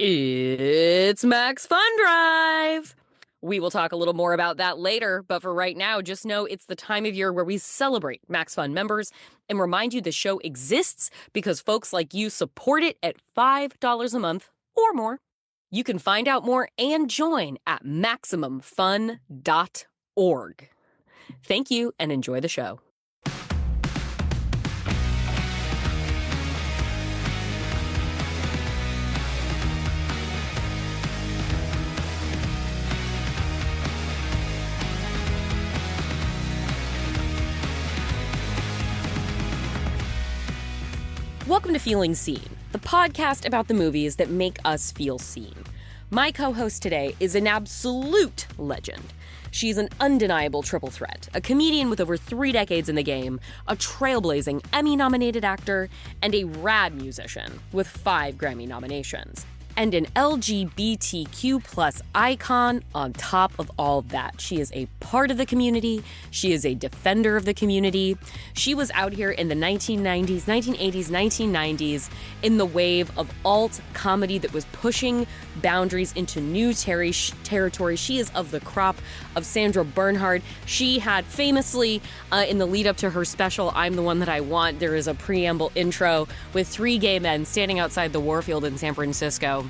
It's Max Fun Drive. We will talk a little more about that later, but for right now, just know it's the time of year where we celebrate Max Fun members and remind you the show exists because folks like you support it at $5 a month or more. You can find out more and join at MaximumFun.org. Thank you and enjoy the show. Welcome to Feeling Seen, the podcast about the movies that make us feel seen. My co-host today is an absolute legend. She's an undeniable triple threat, a comedian with over 3 decades in the game, a trailblazing Emmy-nominated actor, and a rad musician with 5 Grammy nominations. And an LGBTQ plus icon on top of all that. She is a part of the community. She is a defender of the community. She was out here in the 1990s, 1980s, 1990s in the wave of alt comedy that was pushing boundaries into new territory. She is of the crop of Sandra Bernhard. She had famously, in the lead up to her special, I'm the One That I Want, there is a preamble intro with 3 gay men standing outside the Warfield in San Francisco,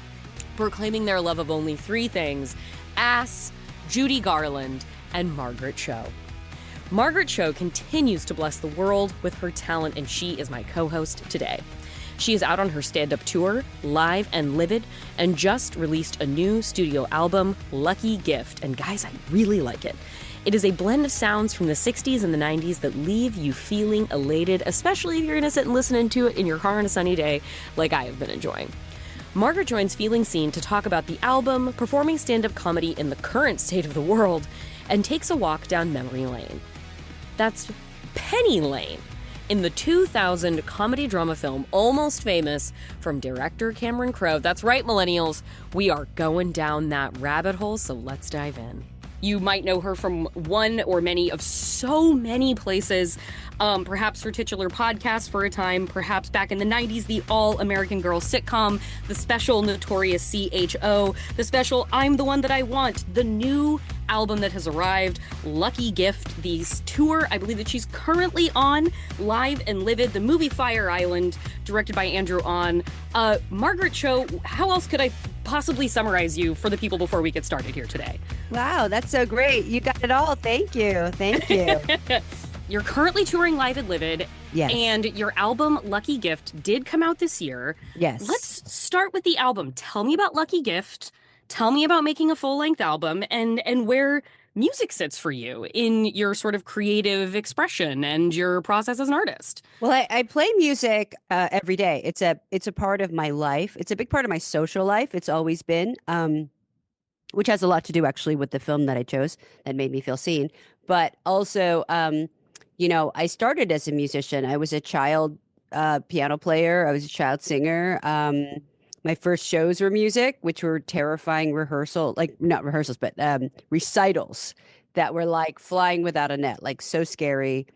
proclaiming their love of only 3 things: ass, Judy Garland, and Margaret Cho. Margaret Cho continues to bless the world with her talent, and she is my co-host today. She is out on her stand-up tour, Live and Livid, and just released a new studio album, Lucky Gift, and guys, I really like it. It is a blend of sounds from the 60s and the 90s that leave you feeling elated, especially if you're gonna sit and listen to it in your car on a sunny day like I have been enjoying. Margaret joins Feeling Seen to talk about the album, performing stand-up comedy in the current state of the world, and takes a walk down memory lane. That's Penny Lane, in the 2000 comedy drama film Almost Famous from director Cameron Crowe. That's right, millennials, we are going down that rabbit hole, so let's dive in. You might know her from one or many of so many places, perhaps her titular podcast for a time, perhaps back in the 90s, the All-American Girl sitcom, the special Notorious C.H.O., the special I'm the One That I Want, the new album that has arrived, Lucky Gift, the tour I believe that she's currently on, Live and Livid, the movie Fire Island, directed by Andrew On. Margaret Cho, how else could I possibly summarize you for the people before we get started here today? Wow, that's so great. You got it all. Thank you. Thank you. You're currently touring Live and Livid. Yes. And your album, Lucky Gift, did come out this year. Yes. Let's start with the album. Tell me about Lucky Gift. Tell me about making a full-length album and where music sits for you in your sort of creative expression and your process as an artist. Well, I play music every day. It's a part of my life. It's a big part of my social life. It's always been, which has a lot to do actually with the film that I chose that made me feel seen. But also, I started as a musician. I was a child piano player. I was a child singer. My first shows were music, which were terrifying not rehearsals, but recitals that were like flying without a net, like so scary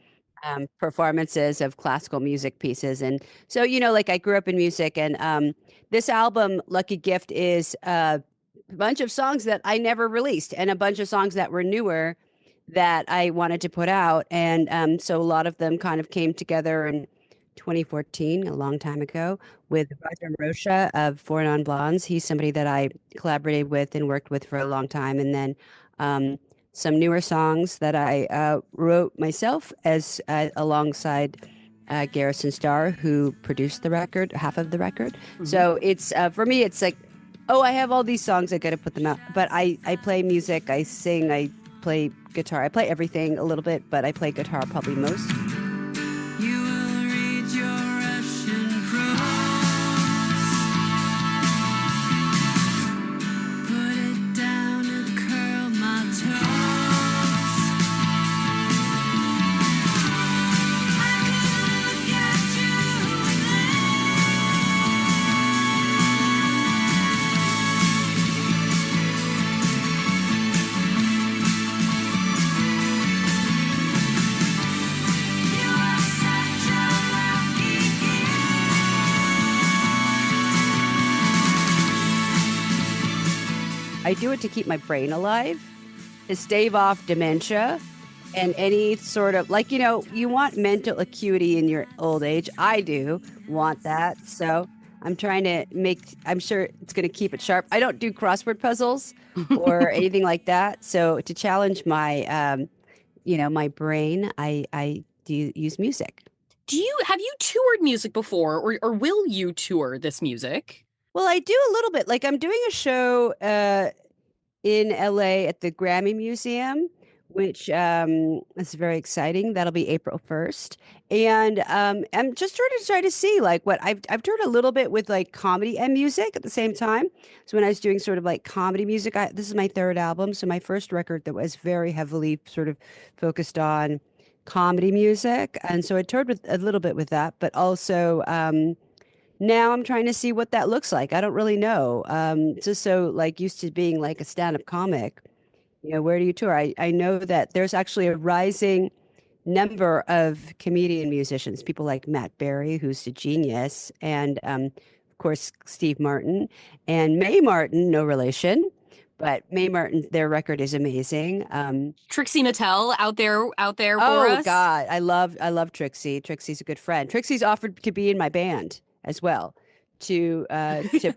performances of classical music pieces. And so, I grew up in music, and this album, Lucky Gift, is a bunch of songs that I never released and a bunch of songs that were newer that I wanted to put out. And so a lot of them kind of came together in 2014, a long time ago, with Roger Rocha of Four Non Blondes. He's somebody that I collaborated with and worked with for a long time. And then some newer songs that I wrote myself as alongside Garrison Starr, who produced the record, half of the record. Mm-hmm. So it's for me, it's like, I have all these songs, I got to put them out. But I play music, I sing, I play guitar. I play everything a little bit, but I play guitar probably most. I do it to keep my brain alive, to stave off dementia and any sort of like, you want mental acuity in your old age. I do want that. So I'm trying to I'm sure it's going to keep it sharp. I don't do crossword puzzles or anything like that. So to challenge my brain, I do use music. Have you toured music before, or will you tour this music? Well, I do a little bit. Like I'm doing a show in LA at the Grammy Museum, which is very exciting. That'll be April 1st. And I'm just trying to see like what I've toured a little bit with like comedy and music at the same time. So when I was doing sort of like comedy music, this is my third album. So my first record that was very heavily sort of focused on comedy music. And so I toured with a little bit with that, but also now I'm trying to see what that looks like. I don't really know. Just so like used to being like a stand-up comic, where do you tour? I know that there's actually a rising number of comedian musicians, people like Matt Berry, who's a genius, and of course Steve Martin and Mae Martin, no relation, but Mae Martin, their record is amazing. Trixie Mattel out there for Oh us. God, I love Trixie. Trixie's a good friend. Trixie's offered to be in my band as well to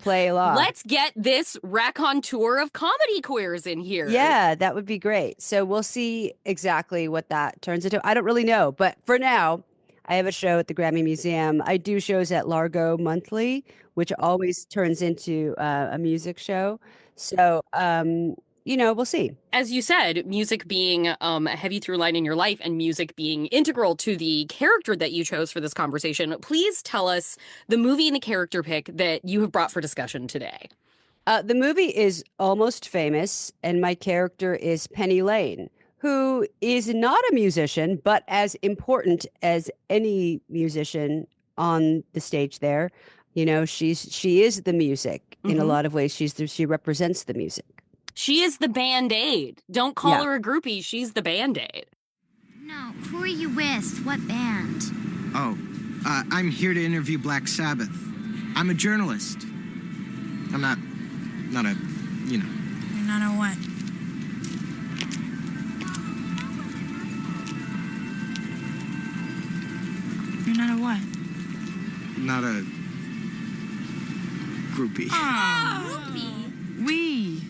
play along. Let's get this raconteur of comedy queers in here. Yeah, that would be great. So we'll see exactly what that turns into. I don't really know, but for now, I have a show at the Grammy Museum. I do shows at Largo monthly, which always turns into a music show. So we'll see. As you said, music being a heavy through line in your life and music being integral to the character that you chose for this conversation, please tell us the movie and the character pick that you have brought for discussion today. The movie is Almost Famous, and my character is Penny Lane, who is not a musician, but as important as any musician on the stage there. She is the music in a lot of ways. She represents the music. She is the Band-Aid. Don't call her a groupie. She's the Band-Aid. No, who are you with? What band? Oh, I'm here to interview Black Sabbath. I'm a journalist. I'm not a, You're not a what? You're not a what? not a groupie. Groupie? We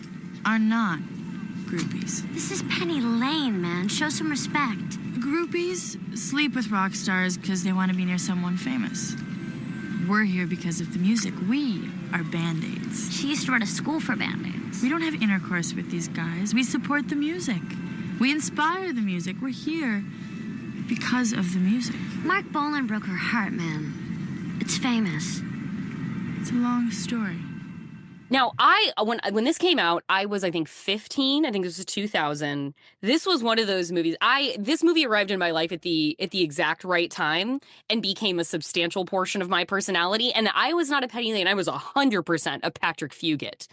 are not groupies. This is Penny Lane, man. Show some respect. Groupies sleep with rock stars because they want to be near someone famous. We're here because of the music. We are Band-Aids. She used to run a school for Band-Aids. We don't have intercourse with these guys. We support the music. We inspire the music. We're here because of the music. Mark Bolan broke her heart, man. It's famous. It's a long story. Now, when this came out, I was, I think, 15. I think this was 2000. This was one of those movies. This movie arrived in my life at the exact right time and became a substantial portion of my personality. And I was not a Penny Lane. I was 100% a Patrick Fugit.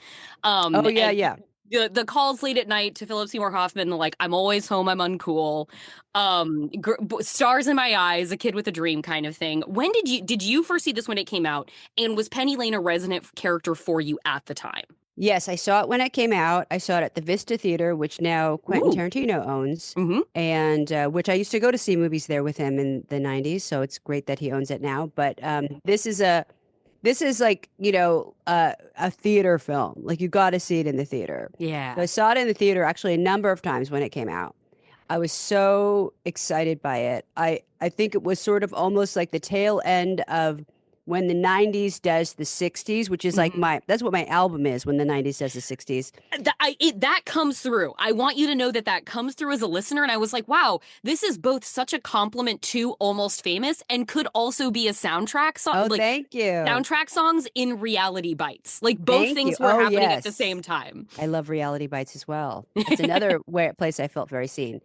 Yeah. The calls late at night to Philip Seymour Hoffman, like, I'm always home, I'm uncool. Stars in my eyes, a kid with a dream kind of thing. When did you first see this when it came out? And was Penny Lane a resonant character for you at the time? Yes, I saw it when it came out. I saw it at the Vista Theater, which now Quentin Tarantino owns, and which I used to go to see movies there with him in the 90s. So it's great that he owns it now. But this is like, a theater film. Like, you got to see it in the theater. Yeah. So I saw it in the theater actually a number of times when it came out. I was so excited by it. I think it was sort of almost like the tail end of when the 90s does the 60s, which is like that's what my album is, when the 90s does the 60s. That comes through. I want you to know that comes through as a listener. And I was like, wow, this is both such a compliment to Almost Famous and could also be a soundtrack song. Oh, thank you. Soundtrack songs in Reality Bites. Like, both things were happening at the same time. I love Reality Bites as well. It's another place I felt very seen.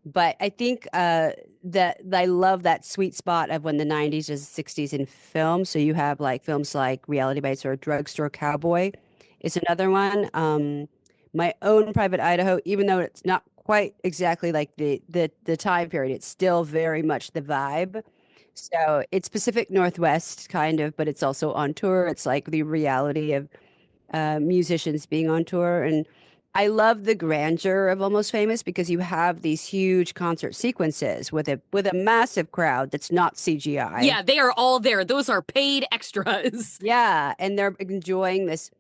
But I think that I love that sweet spot of when the 90s is 60s in film. So you have like films like Reality Bites or Drugstore Cowboy is another one. My Own Private Idaho, even though it's not quite exactly like the time period, it's still very much the vibe. So it's Pacific Northwest kind of, but it's also on tour. It's like the reality of musicians being on tour. And I love the grandeur of Almost Famous because you have these huge concert sequences with a massive crowd that's not CGI. Yeah, they are all there. Those are paid extras. Yeah, and they're enjoying this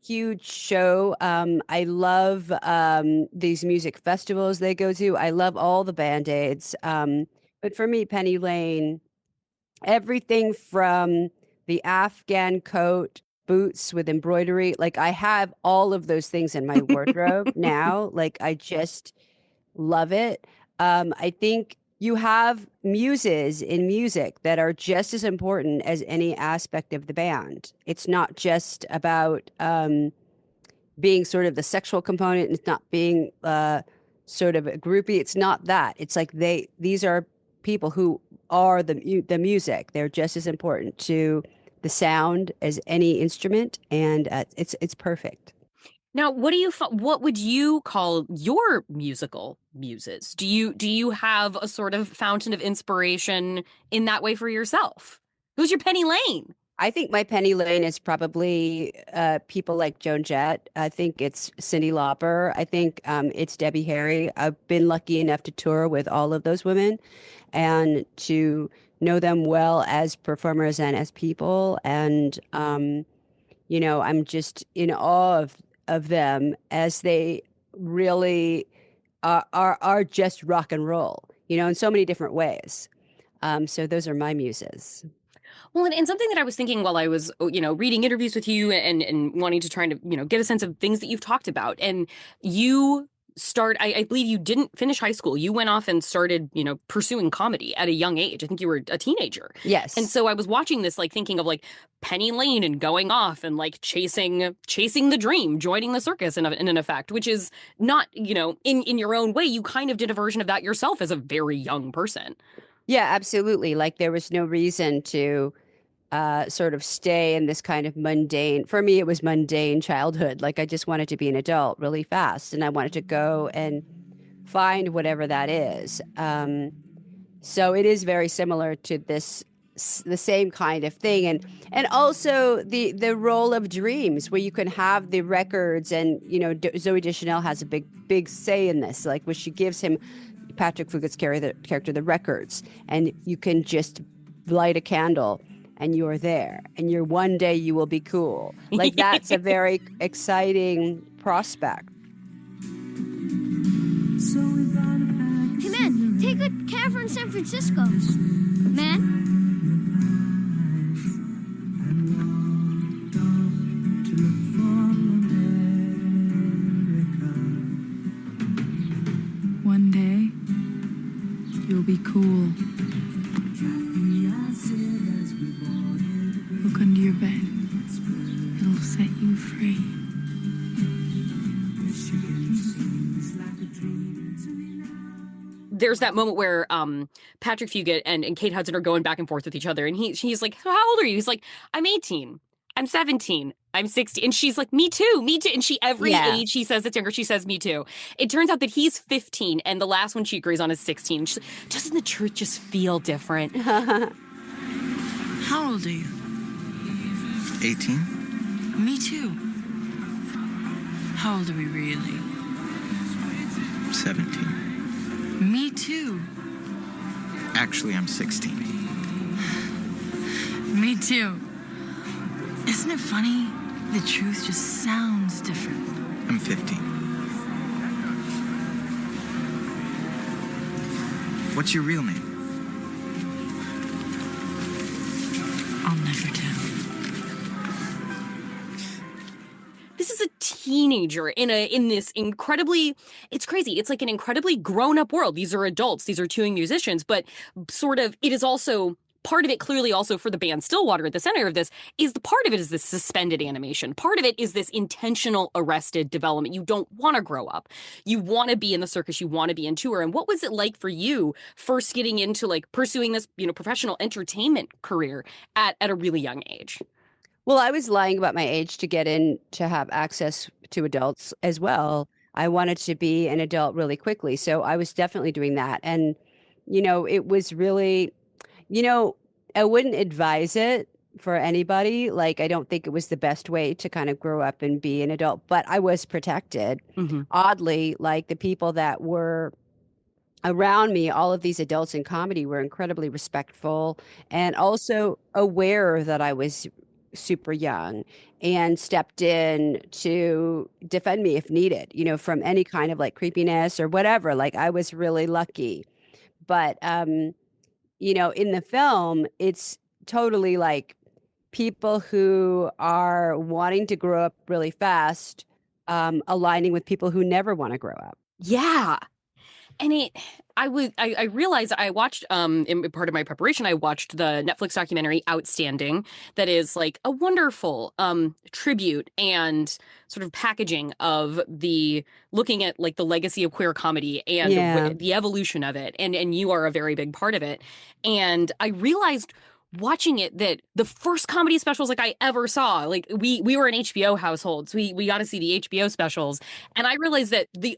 huge show. I love these music festivals they go to. I love all the Band-Aids. But for me, Penny Lane, everything from the Afghan coat, boots with embroidery, like I have all of those things in my wardrobe now. Like I just love it. I think you have muses in music that are just as important as any aspect of the band. It's not just about being sort of the sexual component. It's not being sort of a groupie. It's not that. It's like these are people who are the music. They're just as important to the sound as any instrument, and it's perfect. Now, what would you call your musical muses? Do you have a sort of fountain of inspiration in that way for yourself? Who's your Penny Lane? I think my Penny Lane is probably people like Joan Jett. I think it's Cyndi Lauper. I think it's Debbie Harry. I've been lucky enough to tour with all of those women and to know them well as performers and as people. And, I'm just in awe of them as they really are just rock and roll, in so many different ways. So those are my muses. Well, and something that I was thinking while I was, reading interviews with you and wanting to try to, get a sense of things that you've talked about. And I believe you didn't finish high school. You went off and started, pursuing comedy at a young age. I think you were a teenager. Yes. And so I was watching this, like thinking of like Penny Lane and going off and like chasing the dream, joining the circus in an effect, which is not, in your own way, you kind of did a version of that yourself as a very young person. Yeah, absolutely. Like there was no reason to sort of stay in this kind of mundane, for me, it was mundane childhood. Like I just wanted to be an adult really fast and I wanted to go and find whatever that is. So it is very similar to the same kind of thing. And also the role of dreams where you can have the records and, Zooey Deschanel has a big say in this, like where she gives him Patrick Fugit's character the records, and you can just light a candle and you're there and one day you will be cool. Like that's a very exciting prospect. Hey man, take good care in San Francisco. Man. One day, you'll be cool. Look under your bed. It'll set you free. There's that moment where Patrick Fugit and Kate Hudson are going back and forth with each other, and he's like, "How old are you?" He's like, "I'm 18. I'm 17. I'm 60." And she's like, "Me too, me too." And every age he says it's younger, she says, "Me too." It turns out that he's 15, and the last one she agrees on is 16. She's like, "Doesn't the truth just feel different?" How old are you? 18? Me too. How old are we really? 17. Me too. Actually, I'm 16. Me too. Isn't it funny? The truth just sounds different. I'm 15. What's your real name? I'll never tell. This is a teenager in this incredibly, it's crazy. It's like an incredibly grown-up world. These are adults. These are touring musicians, but sort of it is also part of it clearly also for the band Stillwater at the center of this is the part of it is this suspended animation. Part of it is this intentional arrested development. You don't want to grow up. You want to be in the circus. You want to be in tour. And what was it like for you first getting into like pursuing this, professional entertainment career at a really young age? Well, I was lying about my age to get in to have access to adults as well. I wanted to be an adult really quickly. So I was definitely doing that. And, it was really, I wouldn't advise it for anybody. Like, I don't think it was the best way to kind of grow up and be an adult, but I was protected. Oddly, like the people that were around me, all of these adults in comedy were incredibly respectful and also aware that I was super young and stepped in to defend me if needed, from any kind of like creepiness or whatever. Like I was really lucky. But in the film, it's totally like people who are wanting to grow up really fast, aligning with people who never want to grow up. Yeah. And I realized I watched, in part of my preparation, I watched the Netflix documentary Outstanding, that is like a wonderful tribute and sort of packaging of looking at like the legacy of queer comedy and the evolution of it. And you are a very big part of it. And I realized watching it that the first comedy specials like I ever saw, like we were an HBO household, so we got to see the HBO specials, and I realized that the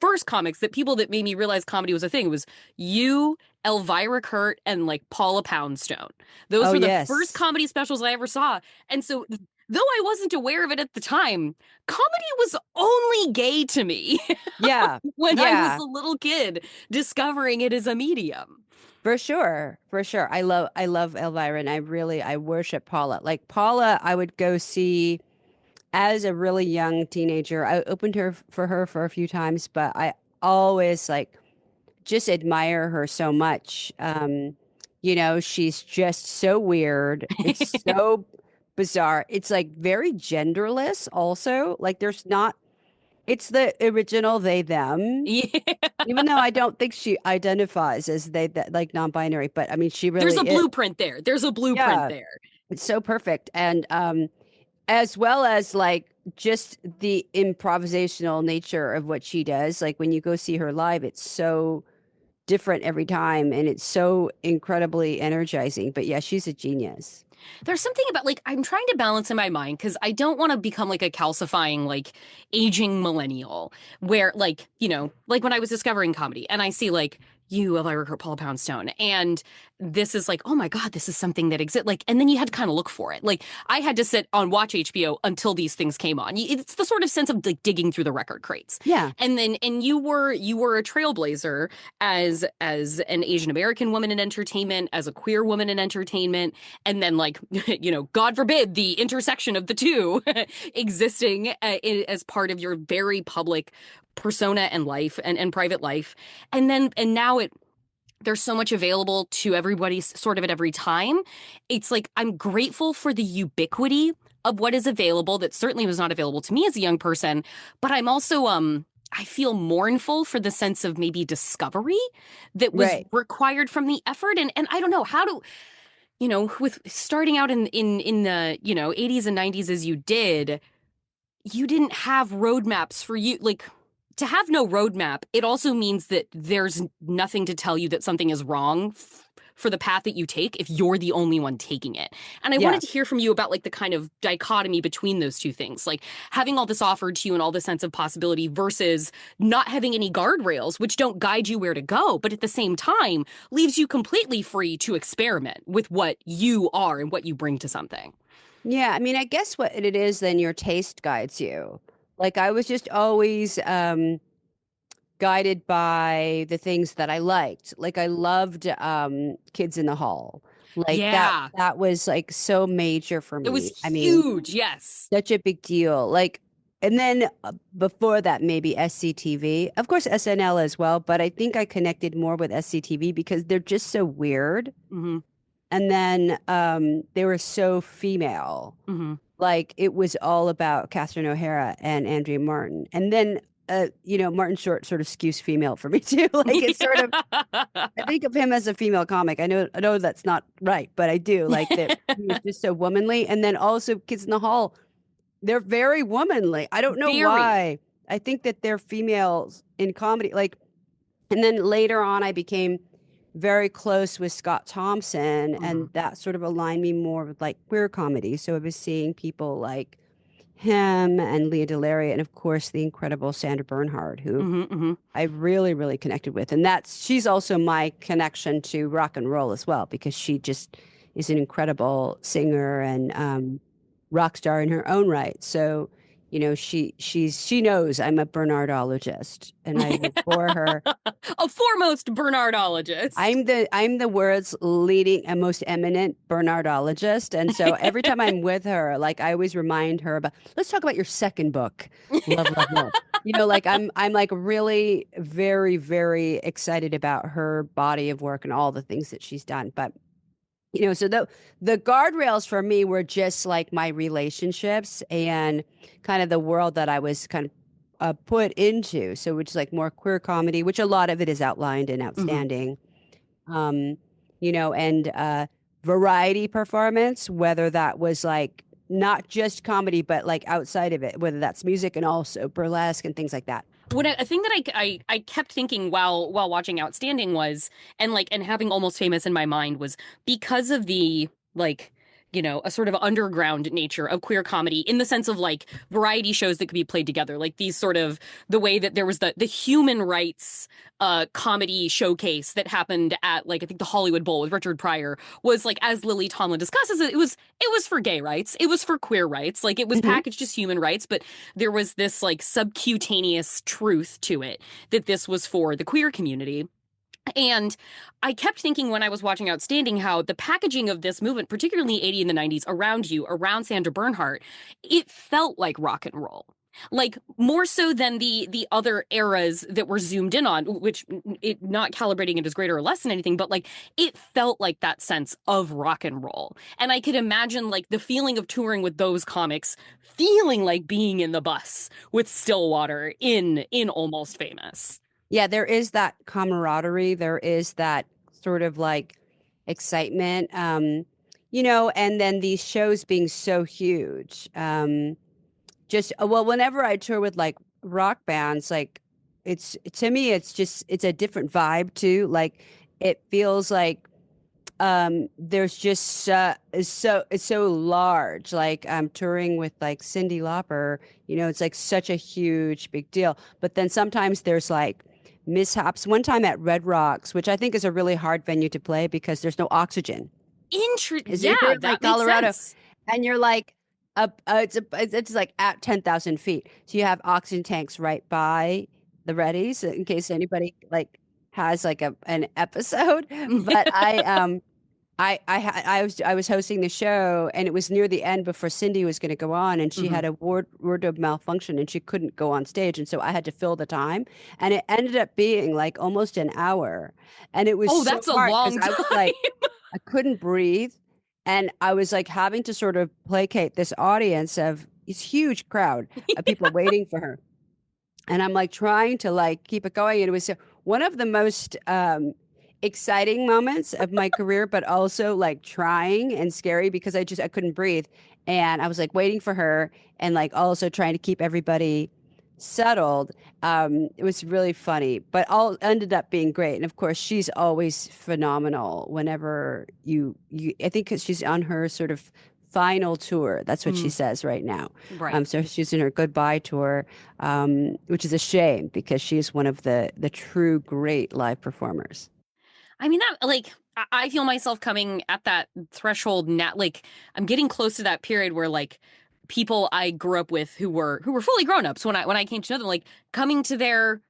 first comics, that people that made me realize comedy was a thing, was you, Elvira Kurt, and like Paula Poundstone. Those were the first comedy specials I ever saw. And so though I wasn't aware of it at the time, comedy was only gay to me. Yeah. when I was a little kid discovering it as a medium. For sure. I love Elvira, and I worship Paula. Like Paula, I would go see as a really young teenager. I opened for her for a few times, but I always like just admire her so much. She's just so weird. It's so bizarre. It's like very genderless also. Like it's the original they, them. Yeah. Even though I don't think she identifies as like non-binary, but I mean, she really There's a blueprint there. There's a blueprint there. It's so perfect. And as well as like just the improvisational nature of what she does. Like when you go see her live, it's so different every time, and it's so incredibly energizing. But yeah, she's a genius. There's something about, like, I'm trying to balance in my mind because I don't want to become like a calcifying, like, aging millennial where, like, like when I was discovering comedy and I see like you, Elvira Kurt, Paula Poundstone, and this is like, oh my God, this is something that exists. Like, and then you had to kind of look for it. Like, I had to sit on watch HBO until these things came on. It's the sort of sense of like digging through the record crates. Yeah. And you were a trailblazer as an Asian American woman in entertainment, as a queer woman in entertainment, and then like, God forbid the intersection of the two existing as part of your very public persona and life and private life. And now there's so much available to everybody sort of at every time. It's like, I'm grateful for the ubiquity of what is available that certainly was not available to me as a young person. But I'm also, I feel mournful for the sense of maybe discovery that was required from the effort. And I don't know how to, with starting out in the, 80s and 90s as you did, you didn't have roadmaps for you. Like, to have no roadmap, it also means that there's nothing to tell you that something is wrong for the path that you take if you're the only one taking it. And I wanted to hear from you about like the kind of dichotomy between those two things, like having all this offered to you and all the sense of possibility versus not having any guardrails, which don't guide you where to go, but at the same time leaves you completely free to experiment with what you are and what you bring to something. Yeah, I mean, I guess what it is, then your taste guides you. Like I was just always guided by the things that I liked. Like I loved Kids in the Hall. Like that was like so major for me. It was huge, yes. Such a big deal. Like, and then before that, maybe SCTV. Of course, SNL as well. But I think I connected more with SCTV because they're just so weird. Mm-hmm. And then they were so female. Mm-hmm. Like it was all about Catherine O'Hara and Andrea Martin. And then, Martin Short sort of skews female for me too. Like it's sort of, I think of him as a female comic. I know that's not right, but I do like that he was just so womanly. And then also Kids in the Hall, they're very womanly. I don't know why. I think that they're females in comedy. Like, and then later on I became very close with Scott Thompson, and that sort of aligned me more with like queer comedy. So I was seeing people like him and Leah Delaria, and of course the incredible Sandra Bernhard, who I really, really connected with. And she's also my connection to rock and roll as well, because she just is an incredible singer and rock star in her own right. So, she knows I'm a Bernardologist, and I will bore her. A foremost Bernardologist. I'm the world's leading and most eminent Bernardologist, and so every time I'm with her, like I always remind her about. Let's talk about your second book, Love, Love, Love. Like I'm like really very very excited about her body of work and all the things that she's done, but. So the guardrails for me were just like my relationships and kind of the world that I was kind of put into. So which is like more queer comedy, which a lot of it is outlined in Outstanding. Um, and variety performance, whether that was like not just comedy, but like outside of it, whether that's music and also burlesque and things like that. A thing that I kept thinking while watching Outstanding was, and having Almost Famous in my mind was because of the a sort of underground nature of queer comedy in the sense of like variety shows that could be played together, like these sort of the way that there was the human rights comedy showcase that happened at I think the Hollywood Bowl with Richard Pryor was like, as Lily Tomlin discusses it was for gay rights, it was for queer rights, like it was packaged as human rights, but there was this like subcutaneous truth to it that this was for the queer community. And I kept thinking when I was watching Outstanding how the packaging of this movement, particularly in the 80s and the 90s, around Sandra Bernhard, it felt like rock and roll. Like more so than the other eras that were zoomed in on, which it not calibrating it as greater or less than anything, but like it felt like that sense of rock and roll. And I could imagine like the feeling of touring with those comics, feeling like being in the bus with Stillwater in Almost Famous. Yeah, there is that camaraderie. There is that sort of like excitement, and then these shows being so huge. Whenever I tour with like rock bands, like to me, it's a different vibe too. Like it feels like there's just it's so large. Like I'm touring with like Cyndi Lauper, it's like such a huge big deal. But then sometimes there's like mishaps. One time at Red Rocks, which I think is a really hard venue to play because there's no oxygen. Yeah, you're that like makes Colorado, sense. and you're like it's like at 10,000 feet. So you have oxygen tanks right by the readies in case anybody like has like an episode. But I was hosting the show, and it was near the end before Cyndi was going to go on, and she had a wardrobe malfunction, and she couldn't go on stage, and so I had to fill the time, and it ended up being like almost an hour, and it was that's a hard long 'cause I was like I couldn't breathe, and I was like having to sort of placate this audience of this huge crowd of people waiting for her, and I'm like trying to like keep it going, and it was one of the most exciting moments of my career, but also like trying and scary because I couldn't breathe. And I was like waiting for her and like also trying to keep everybody settled. It was really funny, but all ended up being great. And of course, she's always phenomenal whenever I think 'cause she's on her sort of final tour. That's what she says right now. Right. So she's in her goodbye tour, which is a shame because she is one of the true great live performers. I mean, that like I feel myself coming at that threshold now. Like I'm getting close to that period where like people I grew up with who were fully grown ups when I came to know them, like coming to their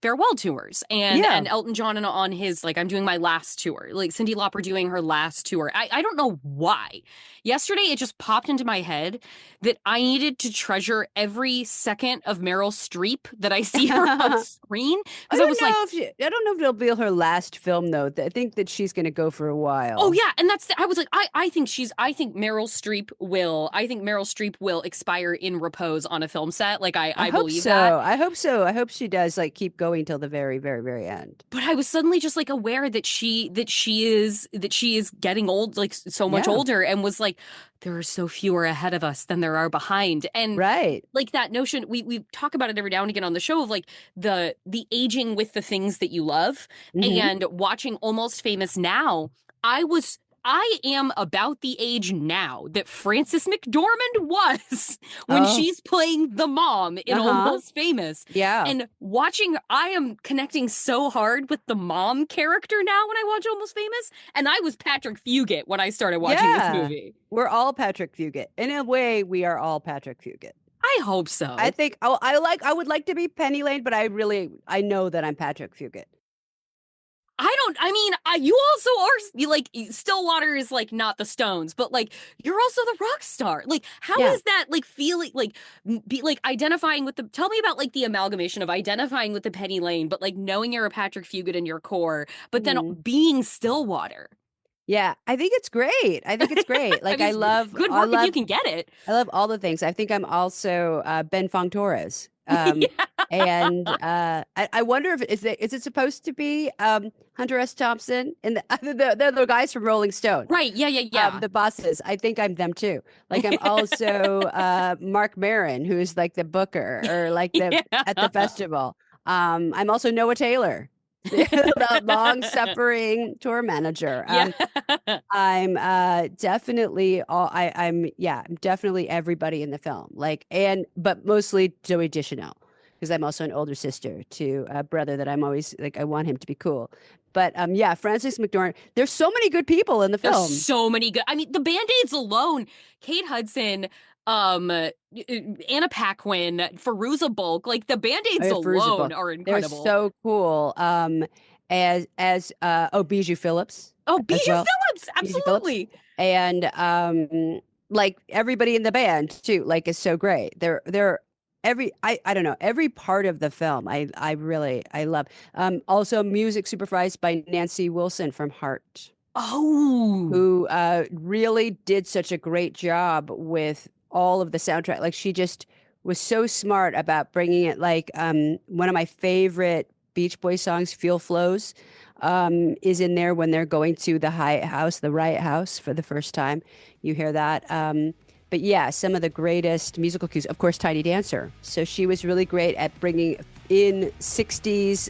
farewell tours and Elton John on his like I'm doing my last tour, like Cyndi Lauper doing her last tour. I don't know why. Yesterday it just popped into my head that I needed to treasure every second of Meryl Streep that I see her on screen. I don't know if it'll be her last film though. I think that she's going to go for a while. Oh yeah, and I was like I think Meryl Streep will expire in repose on a film set. Like I believe so. that. I hope so. I hope she does like keep going till the very very very end. But I was suddenly just like aware that she is getting old, like so much older, and was like, there are so fewer ahead of us than there are behind. And right, like that notion, we talk about it every now and again on the show of like the aging with the things that you love. And watching Almost Famous now, I was I am about the age now that Frances McDormand was when she's playing the mom in Almost Famous. Yeah. And I am connecting so hard with the mom character now when I watch Almost Famous. And I was Patrick Fugit when I started watching this movie. We're all Patrick Fugit. In a way, we are all Patrick Fugit. I hope so. I think I would like to be Penny Lane, but I know that I'm Patrick Fugit. You also are, like, Stillwater is, like, not the Stones, but, like, you're also the rock star. Like, how is that, like, feeling, like, identifying with tell me about, like, the amalgamation of identifying with the Penny Lane, but, like, knowing you're a Patrick Fugit in your core, but then being Stillwater. Yeah, I think it's great. Like, I love good work if you can get it. I love all the things. I think I'm also Ben Fong Torres. And I wonder if is it supposed to be Hunter S. Thompson and they're the guys from Rolling Stone, right? Yeah. The bosses. I think I'm them too. Like, I'm also Mark Maron, who's like the booker or like at the festival. I'm also Noah Taylor, the long-suffering tour manager. I'm definitely I'm definitely everybody in the film. Like, but mostly Joey Deschanel, because I'm also an older sister to a brother that I'm always like, I want him to be cool. But Frances McDormand. There's so many good people in the film. There's so many good. I mean, the Band-Aids alone. Kate Hudson, Anna Paquin, Fairuza Balk, like the Band-Aids alone are incredible. They're so cool. As Bijou Phillips. Oh, Bijou Phillips, absolutely. And like everybody in the band too, like, is so great. They're I don't know, every part of the film I really love. Also music supervised by Nancy Wilson from Heart. Who really did such a great job with all of the soundtrack. Like, she just was so smart about bringing it. Like, one of my favorite Beach Boys songs, Feel Flows, is in there when they're going to the Riot House for the first time. You hear that. But yeah, some of the greatest musical cues, of course, Tiny Dancer. So she was really great at bringing in 60s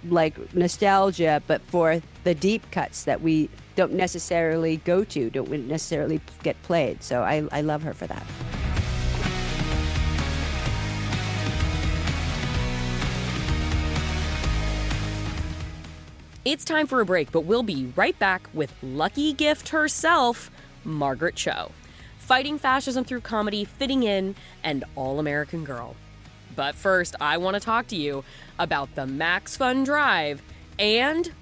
like nostalgia, but for the deep cuts that we don't necessarily don't necessarily get played. So I love her for that. It's time for a break, but we'll be right back with lucky gift herself, Margaret Cho. Fighting fascism through comedy, fitting in, and all-American girl. But first, I want to talk to you about the Max Fun Drive and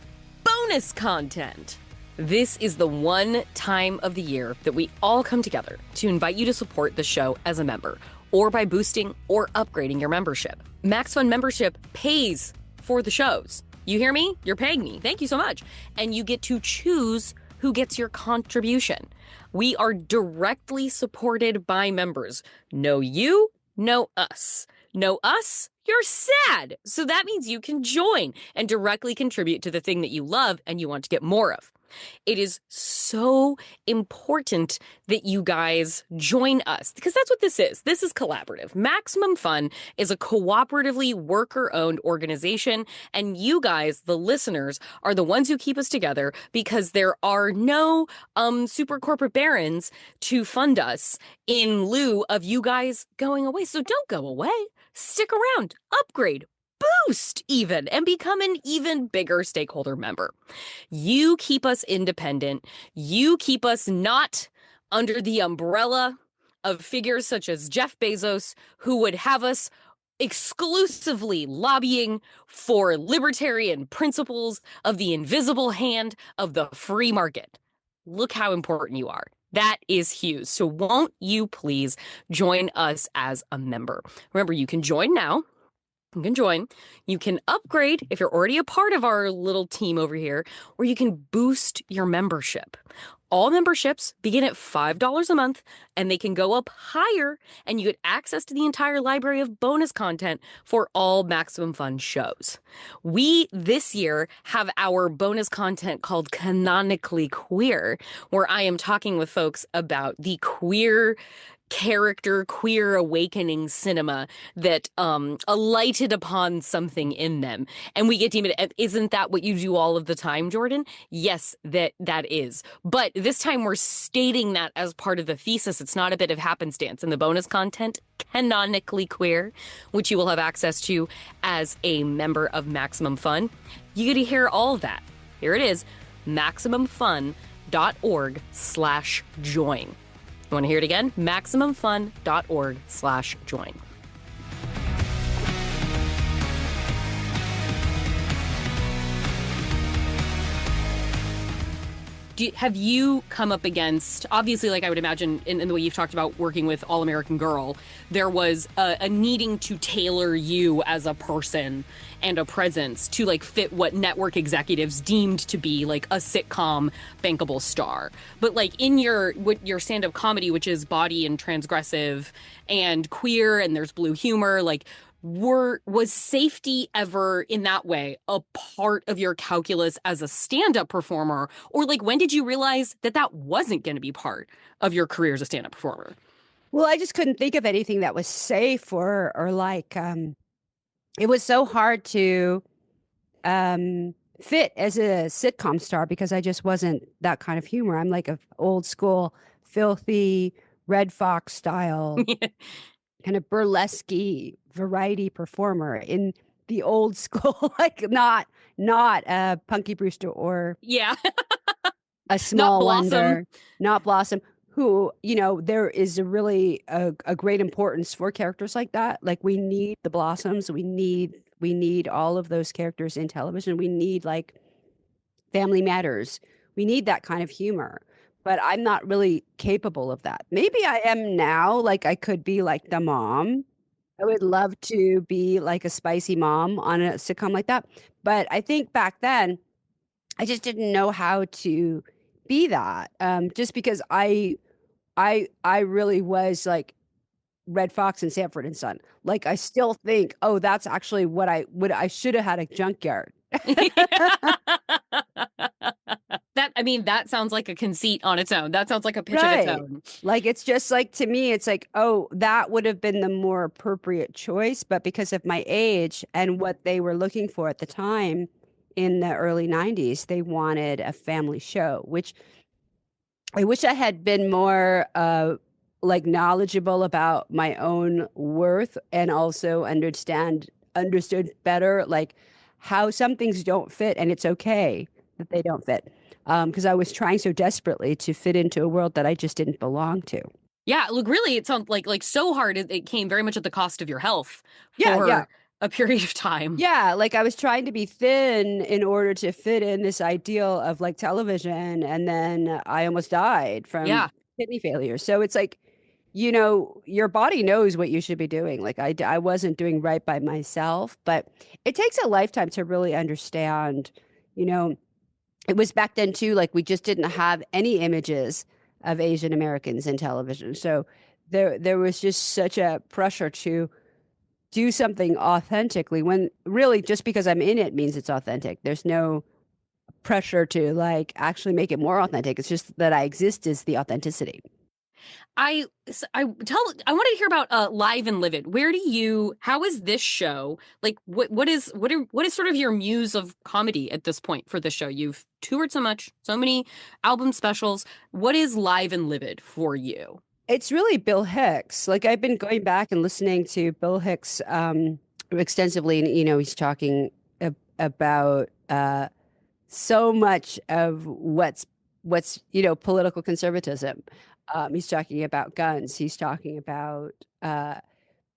bonus content. This is the one time of the year that we all come together to invite you to support the show as a member, or by boosting or upgrading your membership. Max Fun membership pays for the shows. You hear me? You're paying me. Thank you so much. And you get to choose who gets your contribution. We are directly supported by members. No you, no us. No us, you're sad. So that means you can join and directly contribute to the thing that you love and you want to get more of. It is so important that you guys join us, because that's what this is. This is collaborative. Maximum Fun is a cooperatively worker-owned organization, and you guys, the listeners, are the ones who keep us together, because there are no super corporate barons to fund us in lieu of you guys going away. So don't go away. Stick around, upgrade, boost even, and become an even bigger stakeholder member. You keep us independent. You keep us not under the umbrella of figures such as Jeff Bezos, who would have us exclusively lobbying for libertarian principles of the invisible hand of the free market. Look how important you are. That is huge. So won't you please join us as a member? Remember, you can join now. You can join. You can upgrade if you're already a part of our little team over here, or you can boost your membership. All memberships begin at $5 a month, and they can go up higher, and you get access to the entire library of bonus content for all Maximum Fun shows. We, this year, have our bonus content called Canonically Queer, where I am talking with folks about the queer character queer awakening cinema that alighted upon something in them, and we get deemed it. Isn't that what you do all of the time, Jordan? Yes, that is. But this time we're stating that as part of the thesis. It's not a bit of happenstance. And the bonus content, canonically queer, which you will have access to as a member of Maximum Fun. You get to hear all of that. Here it is, MaximumFun.org/join. You want to hear it again? MaximumFun.org/join. Have you come up against, obviously, like I would imagine in the way you've talked about working with All American Girl, there was a needing to tailor you as a person and a presence to like fit what network executives deemed to be like a sitcom bankable star. But like in your stand-up comedy, which is bawdy and transgressive and queer, and there's blue humor, like was safety ever in that way a part of your calculus as a stand-up performer? Or like when did you realize that wasn't going to be part of your career as a stand-up performer? Well, I just couldn't think of anything that was safe or like it was so hard to fit as a sitcom star because I just wasn't that kind of humor. I'm like a old school, filthy Red Fox style kind of burlesque variety performer in the old school, like not Punky Brewster or a small wonder, not Blossom, who, you know, there is a really a great importance for characters like that. Like we need the Blossoms, we need all of those characters in television. We need like Family Matters. We need that kind of humor. But I'm not really capable of that. Maybe I am now, like I could be like the mom. I would love to be like a spicy mom on a sitcom like that. But I think back then, I just didn't know how to be that. Just because I really was like Red Fox and Sanford and Son. Like I still think, oh, that's actually what I should have had a junkyard. That sounds like a conceit on its own. That sounds like a pitch of its own. Like, it's just like, to me, it's like, oh, that would have been the more appropriate choice. But because of my age and what they were looking for at the time in the early 90s, they wanted a family show, which I wish I had been more like knowledgeable about my own worth and also understood better, like how some things don't fit and it's okay that they don't fit. Because I was trying so desperately to fit into a world that I just didn't belong to. Yeah, look, really, it sounds like so hard. It came very much at the cost of your health for a period of time. Yeah, like I was trying to be thin in order to fit in this ideal of like television, and then I almost died from kidney failure. So it's like, you know, your body knows what you should be doing. Like I wasn't doing right by myself, but it takes a lifetime to really understand, you know. It was back then too, like we just didn't have any images of Asian Americans in television. So there was just such a pressure to do something authentically when really just because I'm in it means it's authentic. There's no pressure to like actually make it more authentic. It's just that I exist is the authenticity. I wanted to hear about Live and Livid. How is this show? Like what is sort of your muse of comedy at this point for this show? You've toured so much, so many album specials. What is Live and Livid for you? It's really Bill Hicks. Like I've been going back and listening to Bill Hicks extensively, and you know, he's talking about so much of what's you know, political conservatism. He's talking about guns. He's talking about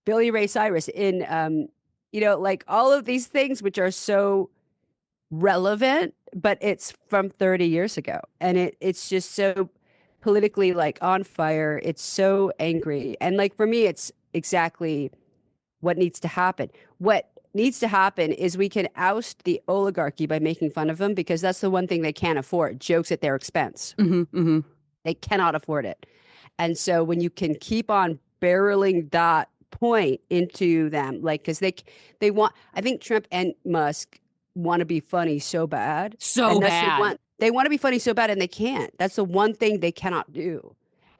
Billy Ray Cyrus in, you know, like all of these things which are so relevant, but it's from 30 years ago. And it's just so politically like on fire. It's so angry. And like for me, it's exactly what needs to happen. What needs to happen is we can oust the oligarchy by making fun of them because that's the one thing they can't afford, jokes at their expense. Mm-hmm, mm-hmm. They cannot afford it. And so when you can keep on barreling that point into them, like, because they want, I think Trump and Musk want to be funny so bad. They want to be funny so bad and they can't. That's the one thing they cannot do.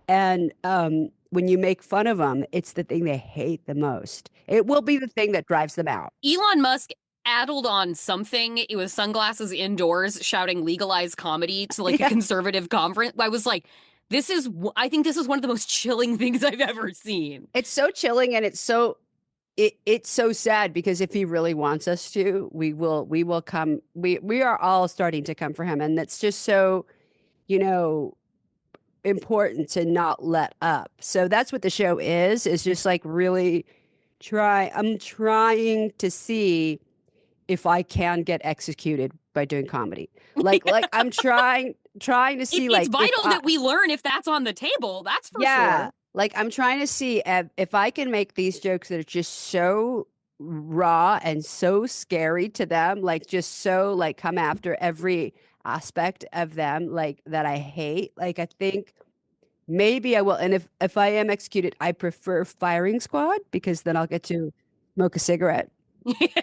And when you make fun of them, it's the thing they hate the most. It will be the thing that drives them out. Elon Musk addled on something. It was sunglasses indoors shouting legalized comedy to like a conservative conference. I was like, I think this is one of the most chilling things I've ever seen. It's so chilling, and it's so sad, because if he really wants us to, we will come. We are all starting to come for him, and that's just so, important to not let up. So that's what the show is just like really I'm trying to see if I can get executed by doing comedy. Like I'm trying to see it's vital that we learn if that's on the table. That's for sure. Like I'm trying to see if I can make these jokes that are just so raw and so scary to them, like just so like come after every aspect of them, like that I hate. Like I think maybe I will. And if I am executed, I prefer firing squad, because then I'll get to smoke a cigarette. Which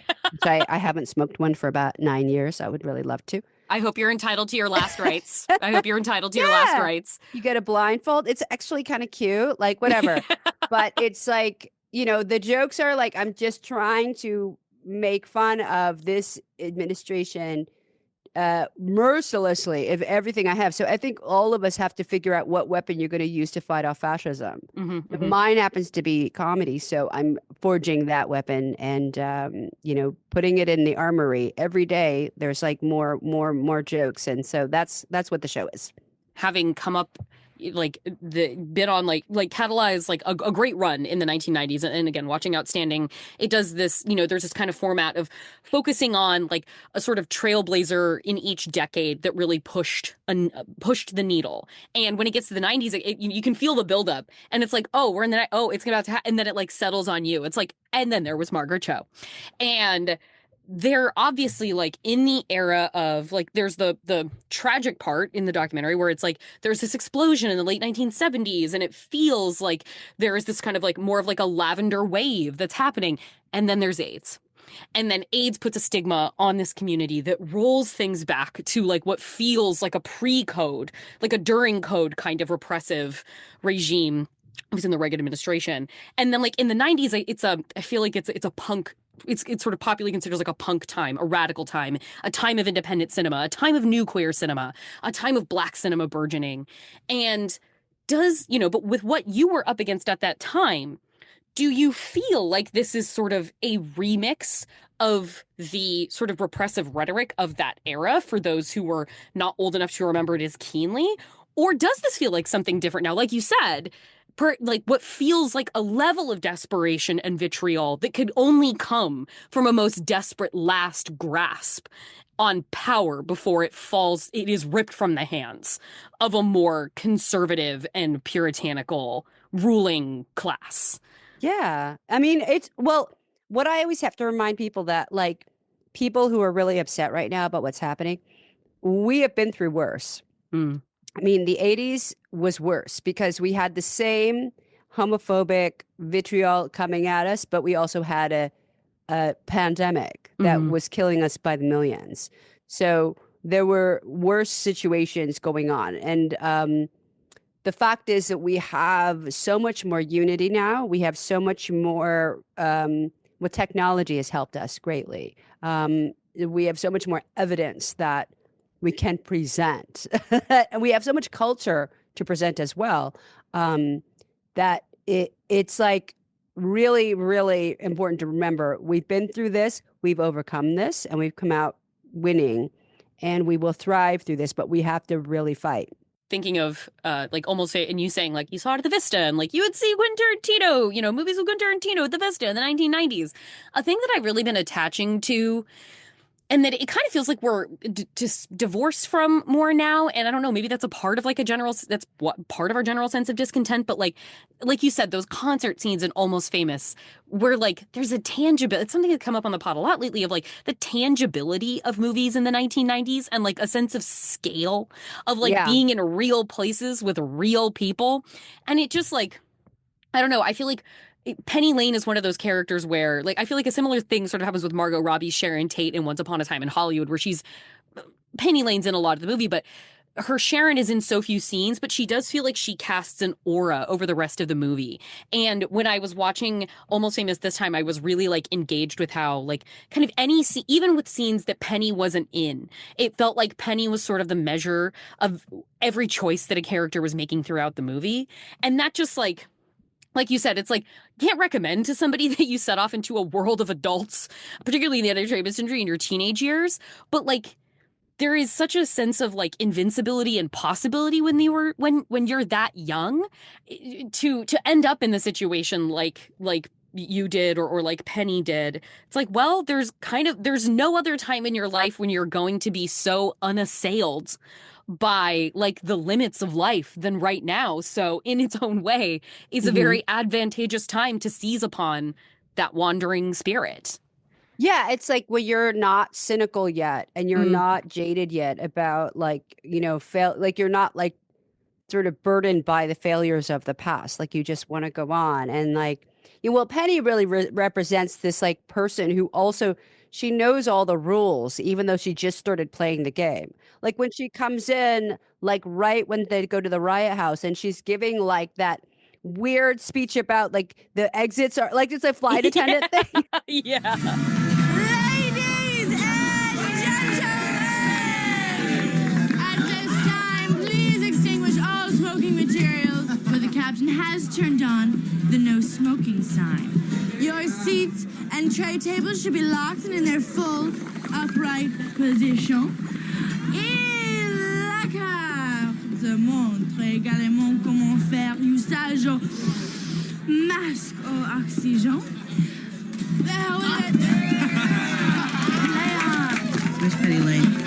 I haven't smoked one for about 9 years. I would really love to. I hope you're entitled to your last rites. I hope you're entitled to your last rites. You get a blindfold. It's actually kind of cute, like whatever. But it's like, the jokes are like, I'm just trying to make fun of this administration mercilessly of everything I have. So I think all of us have to figure out what weapon you're going to use to fight off fascism. Mine happens to be comedy, so I'm forging that weapon and putting it in the armory every day. There's like more jokes, and so that's what the show is. Having come up like been on like catalyze like a great run in the 1990s, and again watching Outstanding, it does this, there's this kind of format of focusing on like a sort of trailblazer in each decade that really pushed the needle. And when it gets to the 90s, you can feel the buildup, and it's like, oh, we're in the it's about to and then it like settles on you. It's like, and then there was Margaret Cho, and they're obviously like in the era of like, there's the tragic part in the documentary where it's like there's this explosion in the late 1970s, and it feels like there is this kind of like more of like a lavender wave that's happening, and then there's AIDS. And then AIDS puts a stigma on this community that rolls things back to like what feels like a pre-code, like a during code kind of repressive regime. It was in the Reagan administration. And then like in the 90s, I feel like it's a punk. It's sort of popularly considered like a punk time, a radical time, a time of independent cinema, a time of new queer cinema, a time of black cinema burgeoning. And but with what you were up against at that time, do you feel like this is sort of a remix of the sort of repressive rhetoric of that era for those who were not old enough to remember it as keenly? Or does this feel like something different now? Like you said, like what feels like a level of desperation and vitriol that could only come from a most desperate last grasp on power before it is ripped from the hands of a more conservative and puritanical ruling class. Yeah. I mean, what I always have to remind people that like people who are really upset right now about what's happening, we have been through worse. I mean, the 80s was worse because we had the same homophobic vitriol coming at us, but we also had a pandemic that was killing us by the millions. So there were worse situations going on. And the fact is that we have so much more unity now. We have so much more, what technology has helped us greatly. We have so much more evidence that we can present. And we have so much culture to present as well, that it's like really, really important to remember we've been through this, we've overcome this, and we've come out winning, and we will thrive through this, but we have to really fight. Thinking of like almost and you saying like you saw it at the Vista, and like you would see Quentin Tarantino, movies with Quentin Tarantino at the Vista in the 1990s. A thing that I've really been attaching to, and that it kind of feels like we're just divorced from more now. And I don't know, maybe that's a part of like that's what part of our general sense of discontent. But like you said, those concert scenes in Almost Famous, where like there's a tangible, it's something that's come up on the pod a lot lately, of like the tangibility of movies in the 1990s and like a sense of scale of like being in real places with real people. And it just like, I don't know, I feel like Penny Lane is one of those characters where, like, I feel like a similar thing sort of happens with Margot Robbie, Sharon Tate in Once Upon a Time in Hollywood, where Penny Lane's in a lot of the movie, but her Sharon is in so few scenes, but she does feel like she casts an aura over the rest of the movie. And when I was watching Almost Famous this time, I was really like engaged with how like kind of even with scenes that Penny wasn't in, it felt like Penny was sort of the measure of every choice that a character was making throughout the movie. And that just like you said, it's like, can't recommend to somebody that you set off into a world of adults, particularly in the entertainment industry in your teenage years. But like, there is such a sense of like invincibility and possibility when you're that young to end up in the situation like you did or like Penny did. It's like, well, there's no other time in your life when you're going to be so unassailed by like the limits of life than right now. So in its own way is a very advantageous time to seize upon that wandering spirit. Yeah, it's like when you're not cynical yet and you're not jaded yet about like, you know, like you're not like sort of burdened by the failures of the past. Like you just want to go on. And like, well, Penny really represents this like person who also, she knows all the rules, even though she just started playing the game. Like when she comes in, like right when they go to the riot house and she's giving like that weird speech about like the exits are like, it's a flight attendant thing. Yeah. Ladies and gentlemen, at this time, please extinguish all smoking materials, for the captain has turned on the no smoking sign. Your seats and tray tables should be locked and in their full upright position. La carte montre également comment faire usage au masque au oxygène. Where's Penny Lane?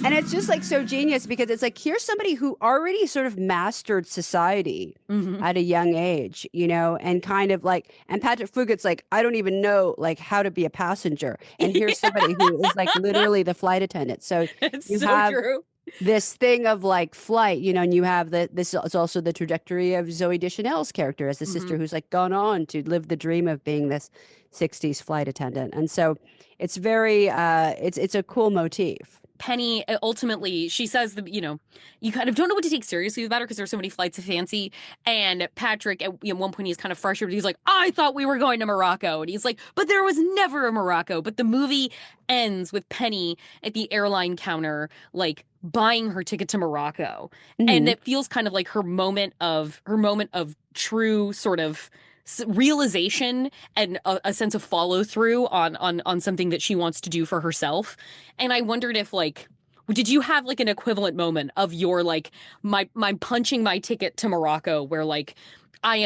And it's just like so genius because it's like, here's somebody who already sort of mastered society at a young age, you know, and kind of like, and Patrick Fugit's like, I don't even know like how to be a passenger. And here's somebody who is like literally the flight attendant. So It's you so have true. this thing of like flight, you know, and you have this is also the trajectory of Zooey Deschanel's character as the sister who's like gone on to live the dream of being this 60s flight attendant. And so it's very, it's a cool motif. Penny ultimately, she says that, you know, you kind of don't know what to take seriously about her because there's so many flights of fancy. And Patrick, at one point, he's kind of frustrated. He's like, I thought we were going to Morocco. And he's like, but there was never a Morocco. But the movie ends with Penny at the airline counter, like buying her ticket to Morocco. And it feels kind of like her moment of true sort of realization and a sense of follow through on something that she wants to do for herself. And I wondered if like, did you have like an equivalent moment of your like my punching my ticket to Morocco where like I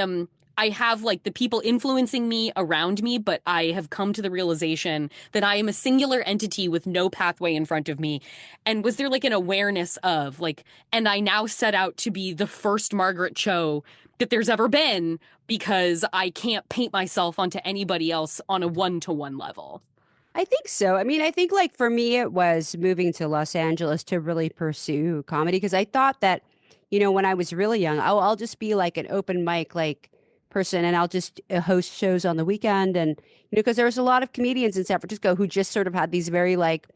have like the people influencing me around me, but I have come to the realization that I am a singular entity with no pathway in front of me. And was there like an awareness of like, and I now set out to be the first Margaret Cho that there's ever been because I can't paint myself onto anybody else on a one-to-one level? I think so. I mean, I think like for me, it was moving to Los Angeles to really pursue comedy because I thought that, you know, when I was really young, I'll just be like an open mic like person and I'll just host shows on the weekend. And, you know, because there was a lot of comedians in San Francisco who just sort of had these very like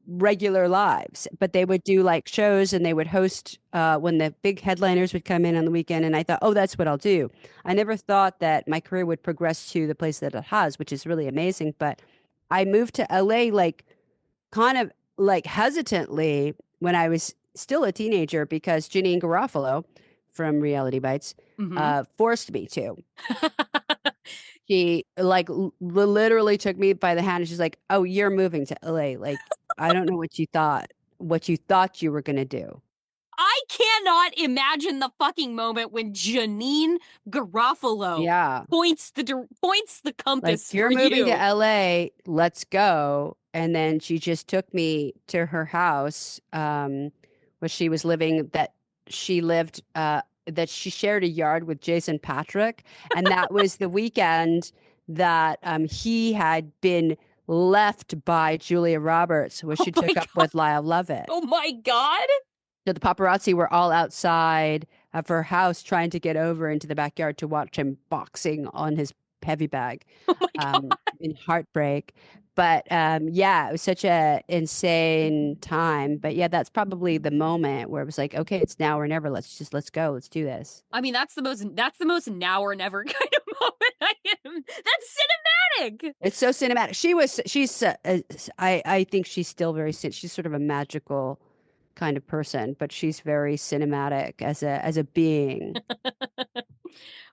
regular lives, but they would do like shows and they would host when the big headliners would come in on the weekend. And I thought, oh, that's what I'll do. I never thought that my career would progress to the place that it has, which is really amazing. But I moved to LA like kind of like hesitantly when I was still a teenager because Janeane Garofalo from Reality Bites forced me to. She like literally took me by the hand and she's like, oh, you're moving to LA. Like, I don't know what you thought you were going to do. I cannot imagine the fucking moment when Janeane Garofalo points the compass. Like, you're moving to LA, let's go. And then she just took me to her house where she was living, that she shared a yard with Jason Patrick. And that was the weekend that he had been left by Julia Roberts, where she took up with Lyle Lovett. Oh my God. So the paparazzi were all outside of her house trying to get over into the backyard to watch him boxing on his heavy bag, Oh my God. in heartbreak. But yeah, it was such a insane time. But yeah, that's probably the moment where it was like, okay, it's now or never. Let's go. Let's do this. I mean, that's the most now or never kind of moment I am. That's cinematic. It's so cinematic. I think she's still she's sort of a magical kind of person, but she's very cinematic as a being.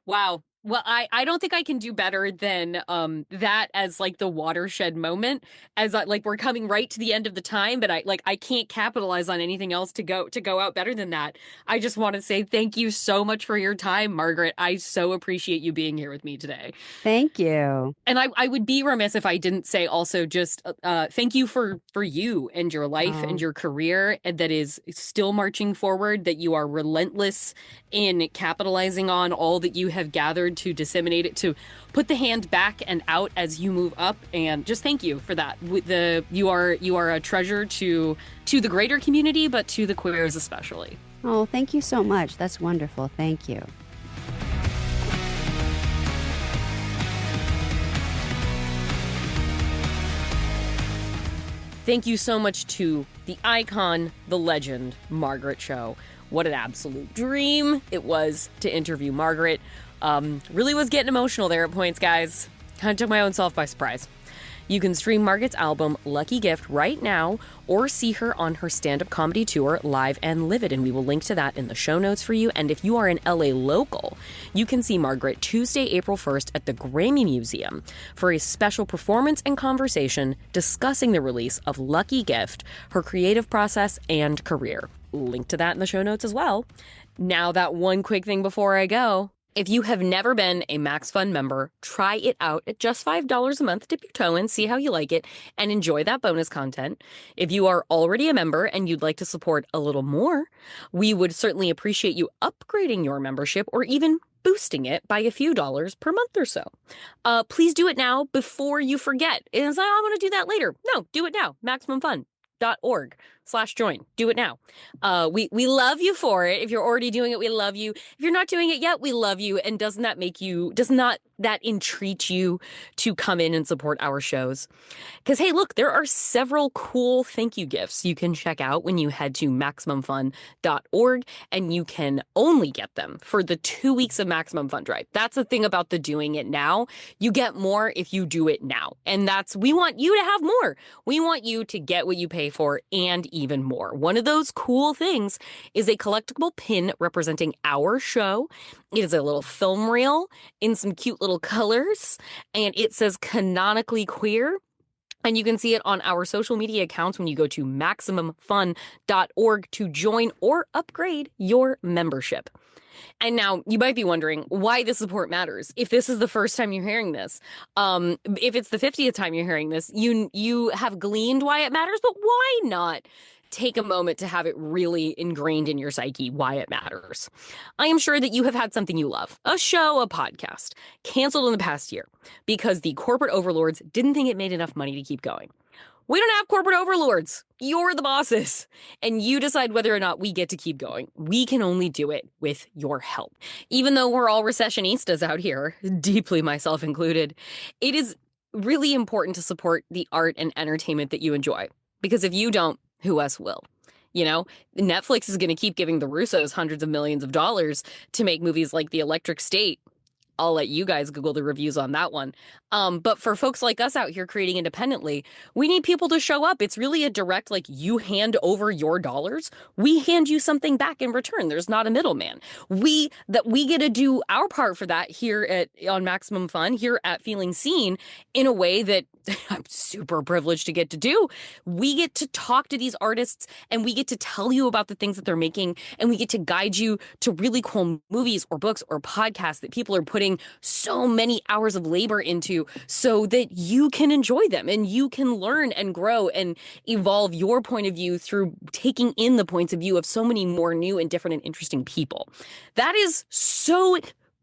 Wow. Well, I don't think I can do better than that as like the watershed moment, as like we're coming right to the end of the time, but I can't capitalize on anything else to go out better than that. I just want to say thank you so much for your time, Margaret. I so appreciate you being here with me today. Thank you. And I would be remiss if I didn't say also just thank you for you and your life and your career, and that is still marching forward, that you are relentless in capitalizing on all that you have gathered to disseminate it, to put the hand back and out as you move up. And just thank you for that. You are a treasure to the greater community, but to the queers especially. Oh, thank you so much. That's wonderful. Thank you. Thank you so much to the icon, the legend, Margaret Cho. What an absolute dream it was to interview Margaret. Really was getting emotional there at points, guys. Kind of took my own self by surprise. You can stream Margaret's album, Lucky Gift, right now, or see her on her stand-up comedy tour, Live and Livid, and we will link to that in the show notes for you. And if you are an LA local, you can see Margaret Tuesday, April 1st at the Grammy Museum for a special performance and conversation discussing the release of Lucky Gift, her creative process and career. Link to that in the show notes as well. Now, that one quick thing before I go. If you have never been a Max Fun member, try it out at just $5 a month. Dip your toe in, see how you like it, and enjoy that bonus content. If you are already a member and you'd like to support a little more, we would certainly appreciate you upgrading your membership or even boosting it by a few dollars per month or so. Please do it now before you forget. It's like, I'm going to do that later. No, do it now. MaximumFun.org/join. Do it now. We love you for it. If you're already doing it, we love you. If you're not doing it yet, we love you. And does not that entreat you to come in and support our shows? Because, hey, look, there are several cool thank you gifts you can check out when you head to MaximumFun.org, and you can only get them for the 2 weeks of Maximum Fun Drive. That's the thing about the doing it now. You get more if you do it now. And we want you to have more. We want you to get what you pay for and even more. One of those cool things is a collectible pin representing our show. It is a little film reel in some cute little colors, and it says canonically queer. And you can see it on our social media accounts when you go to MaximumFun.org to join or upgrade your membership. And now you might be wondering why the support matters. If this is the first time you're hearing this, if it's the 50th time you're hearing this, you have gleaned why it matters, but why not take a moment to have it really ingrained in your psyche why it matters? I am sure that you have had something you love, a show, a podcast, canceled in the past year because the corporate overlords didn't think it made enough money to keep going. We don't have corporate overlords. You're the bosses, and you decide whether or not we get to keep going. We can only do it with your help. Even though we're all recessionistas out here, deeply myself included, it is really important to support the art and entertainment that you enjoy. Because if you don't, who else will? You know, Netflix is going to keep giving the Russos hundreds of millions of dollars to make movies like The Electric State. I'll let you guys Google the reviews on that one. But for folks like us out here creating independently, we need people to show up. It's really a direct, like, you hand over your dollars, we hand you something back in return. There's not a middleman. We get to do our part for that here on Maximum Fun, here at Feeling Seen, in a way that I'm super privileged to get to do. We get to talk to these artists, and we get to tell you about the things that they're making, and we get to guide you to really cool movies or books or podcasts that people are putting so many hours of labor into so that you can enjoy them and you can learn and grow and evolve your point of view through taking in the points of view of so many more new and different and interesting people. That is so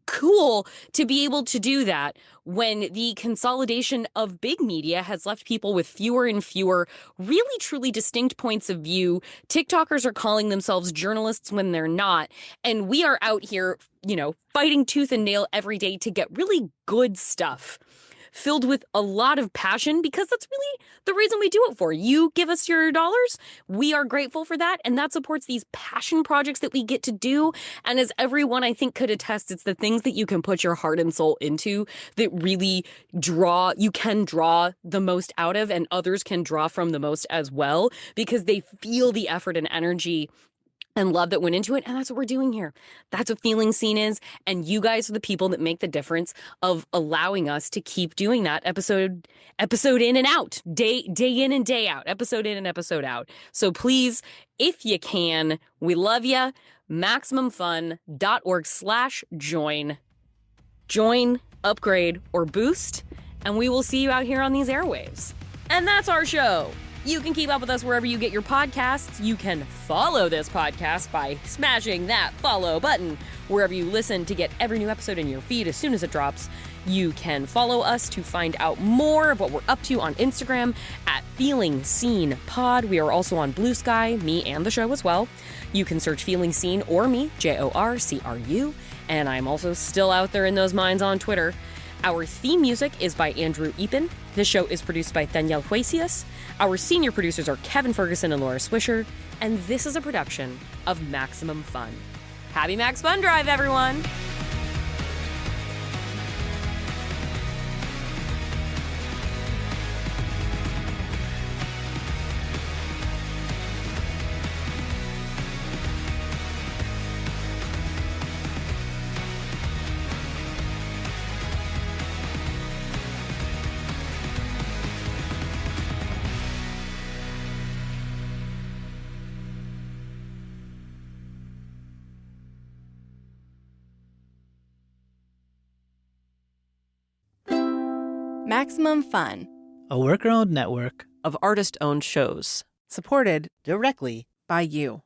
cool to be able to do that when the consolidation of big media has left people with fewer and fewer really truly distinct points of view. TikTokers are calling themselves journalists when they're not. And we are out here, fighting tooth and nail every day to get really good stuff filled with a lot of passion, because that's really the reason we do it for. You give us your dollars. We are grateful for that. And that supports these passion projects that we get to do. And as everyone, I think, could attest, it's the things that you can put your heart and soul into that really you can draw the most out of, and others can draw from the most as well, because they feel the effort and energy and love that went into it. And that's what we're doing here. That's what Feeling Seen is. And you guys are the people that make the difference of allowing us to keep doing that episode in and out, day in and day out, episode in and episode out. So please, if you can, we love you. MaximumFun.org/join. Join, upgrade, or boost. And we will see you out here on these airwaves. And that's our show. You can keep up with us wherever you get your podcasts. You can follow this podcast by smashing that follow button wherever you listen to get every new episode in your feed as soon as it drops. You can follow us to find out more of what we're up to on Instagram at Feeling Seen Pod. We are also on Blue Sky, me and the show as well. You can search Feeling Seen or me, JORCRU, and I'm also still out there in those minds on Twitter. Our theme music is by Andrew Epen. This show is produced by Danielle Huesius. Our senior producers are Kevin Ferguson and Laura Swisher. And this is a production of Maximum Fun. Happy Max Fun Drive, everyone! Maximum Fun, a worker-owned network of artist-owned shows. supported Directly by you.